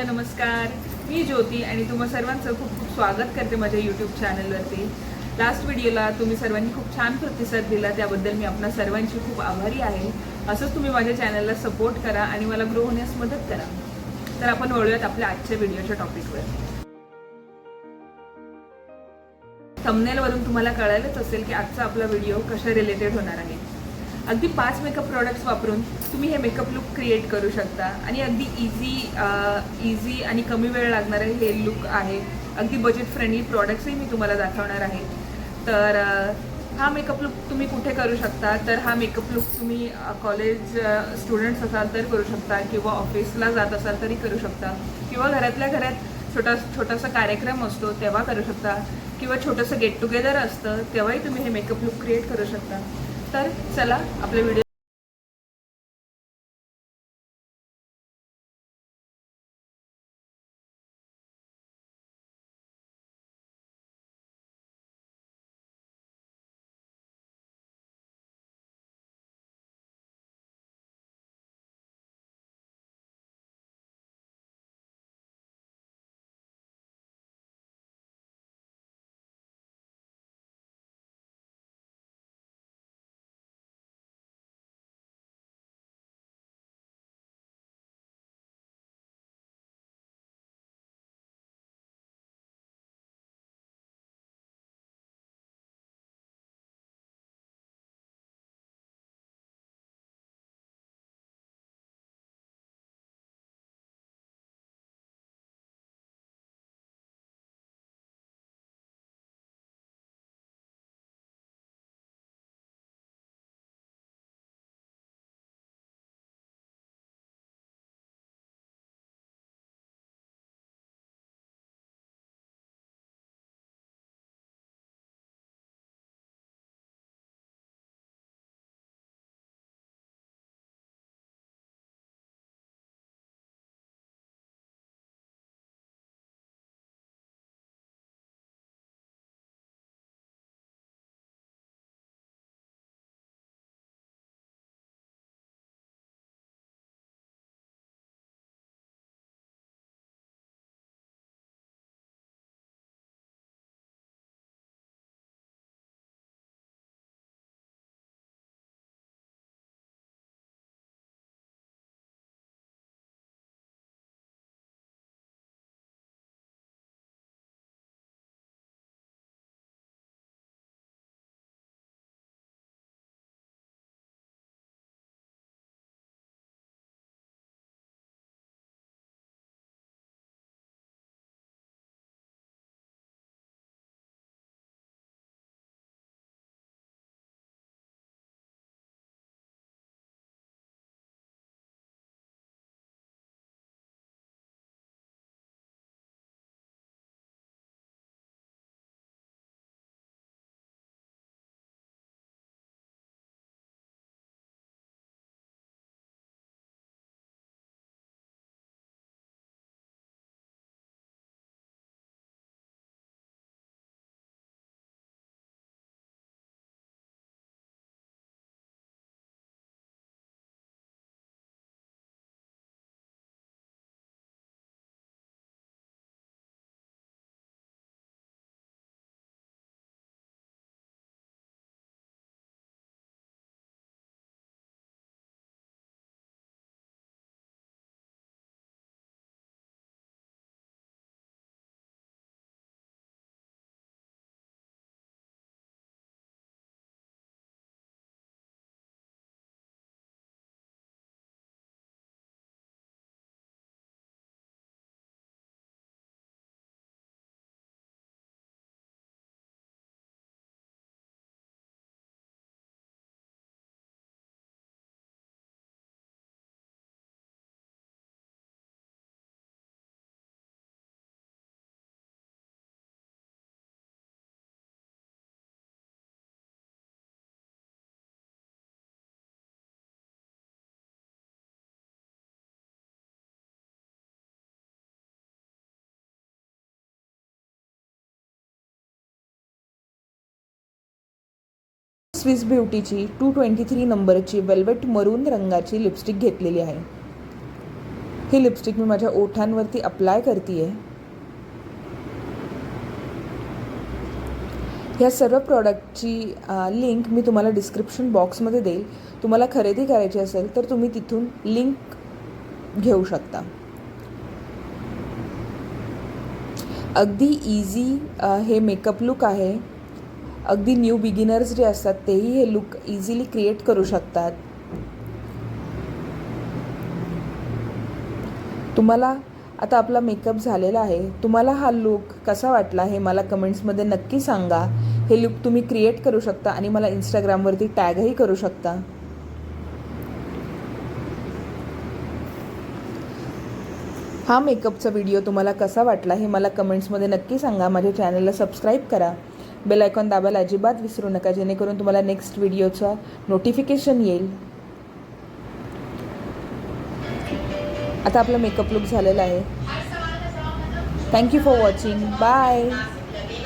Hello नमस्कार, मी ज्योती आणि तुम्हा सर्वांचं खूप खूप स्वागत करते माझ्या यूट्यूब चॅनलवरती. लास्ट व्हिडिओला तुम्ही सर्वांनी खूप छान प्रतिसाद दिला, त्याबद्दल मी आपणा सर्वांची खूप आभारी आहे. असंच तुम्ही माझ्या चॅनलला सपोर्ट करा आणि मला ग्रो होण्यास मदत करा. तर आपण वळूयात आपल्या आजच्या व्हिडिओच्या टॉपिकवर. थंबनेलवरून तुम्हाला कळालंच असेल की आजचा आपला व्हिडिओ कशा रिलेटेड होणार आहे. अगदी 5 मेकअप प्रॉडक्ट्स वापरून तुम्ही हे मेकअप लुक क्रिएट करू शकता आणि अगदी इझी आणि कमी वेळ लागणारे हे लुक आहे. अगदी बजेट फ्रेंडली प्रॉडक्ट्सही मी तुम्हाला दाखवणार आहे. तर हा मेकअप लुक तुम्ही कुठे करू शकता, तर हा मेकअप लुक तुम्ही कॉलेज स्टुडंट्स असाल तर करू शकता, किंवा ऑफिसला जात असाल तरी करू शकता, किंवा घरातल्या घरात छोटासा कार्यक्रम असतो तेव्हा करू शकता, किंवा छोटंसं गेट टुगेदर असतं तेव्हाही तुम्ही हे मेकअप लुक क्रिएट करू शकता. तर चला आपले व्हिडिओ स्विस ब्युटीची 223 नंबरची वेल्वेट मरून रंगाची लिपस्टिक घेतलेली आहे. ही लिपस्टिक मी माझ्या ओठांवरती अप्लाय करते आहे. ह्या सर्व प्रॉडक्टची लिंक मी तुम्हाला डिस्क्रिप्शन बॉक्समध्ये देईल. तुम्हाला खरेदी करायची असेल तर तुम्ही तिथून लिंक घेऊ शकता. अगदी इझी हे मेकअप लुक आहे. अगदी न्यू बिगिनर्स जे असतात तेही हे लुक इझिली क्रिएट करू शकतात. तुम्हाला आता आपला मेकअप झालेला आहे. तुम्हाला हा लुक कसा वाटला हे मला कमेंट्समध्ये नक्की सांगा. हे लुक तुम्ही क्रिएट करू शकता आणि मला इंस्टाग्रामवरती टॅगही करू शकता. हा मेकअपचा व्हिडिओ तुम्हाला कसा वाटला हे मला कमेंट्समध्ये नक्की सांगा. माझ्या चॅनलला सबस्क्राईब करा. बेल आयकॉन दाबायला अजिबात विसरू नका, जेणेकरून तुम्हाला नेक्स्ट व्हिडिओचं नोटिफिकेशन येईल. आता आपला मेकअप लुक झालेला आहे. Thank you for watching. बाय.